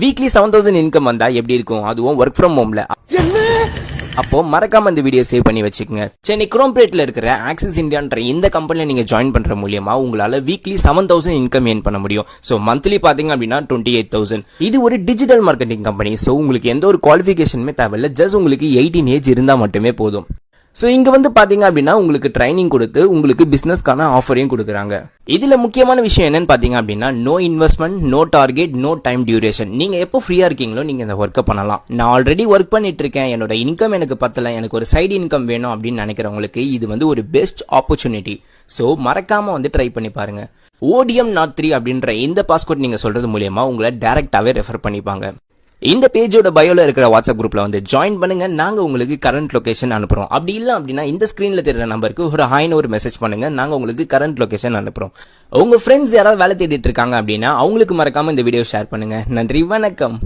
Weekly 7000 income வந்தா எப்படி இருக்கும், அதுவும் ஒர்க் ஃப்ரம் ஹோம்ல. அப்போ மறக்காம இந்த வீடியோ சேவ் பண்ணி வச்சுக்கோங்க. சென்னை குரோம்பேட்ல இருக்கிற ஆக்சிஸ் இந்தியான்ற இந்த கம்பெனில நீங்க ஜாயின் பண்ற மூலியமா உங்களால வீக்லி 7000 இன்கம் ஏர்ன் பண்ண முடியும். சோ மந்த்லி பாத்தீங்க அப்படின்னா 28,000. இது ஒரு டிஜிட்டல் மார்க்கெட்டிங் கம்பெனி. சோ உங்களுக்கு எந்த ஒரு குவாலிஃபிகேஷனுமே தேவையில்லை. ஜஸ்ட் உங்களுக்கு 18 ஏஜ் இருந்தா மட்டுமே போதும். சோ இங்க வந்து பாத்தீங்க அப்படின்னா உங்களுக்கு ட்ரைனிங் கொடுத்து உங்களுக்கு பிசினஸ்க்கான ஆஃபரையும் கொடுக்குறாங்க. இதுல முக்கியமான விஷயம் என்னன்னு பாத்தீங்க அப்படின்னா no investment, no target, no time duration. நீங்க எப்போ ஃப்ரீயா இருக்கீங்களோ நீங்க இந்த ஒர்க்கை பண்ணலாம். நான் ஆல்ரெடி ஒர்க் பண்ணிட்டு இருக்கேன், என்னோட இன்கம் எனக்கு பத்தல, எனக்கு ஒரு சைடு இன்கம் வேணும் அப்படின்னு நினைக்கிறவங்களுக்கு இது வந்து ஒரு பெஸ்ட் ஆப்பர்ச்சுனிட்டி. சோ மறக்காம வந்து ட்ரை பண்ணி பாருங்க. ODM03 அப்படின்ற இந்த பாஸ்கோட் நீங்க சொல்றது மூலியமா உங்களை டைரக்டாவே ரெஃபர் பண்ணிப்பாங்க. இந்த பேஜோட பயோல இருக்கிற வாட்ஸ்அப் குரூப்ல வந்து ஜாயின் பண்ணுங்க. நாங்க உங்களுக்கு கரண்ட் லொகேஷன் அனுப்புறோம். அப்படி இல்ல அப்படின்னா இந்த ஸ்கிரீன்ல தெரியுற நம்பருக்கு ஒரு ஹாய்னு ஒரு மெசேஜ் பண்ணுங்க. நாங்க உங்களுக்கு கரண்ட் லொகேஷன் அனுப்புறோம். உங்க ஃப்ரெண்ட்ஸ் யாராவது வேலை தேடிட்டு இருக்காங்க அப்படின்னா அவங்களுக்கு மறக்காம இந்த வீடியோ ஷேர் பண்ணுங்க. நன்றி, வணக்கம்.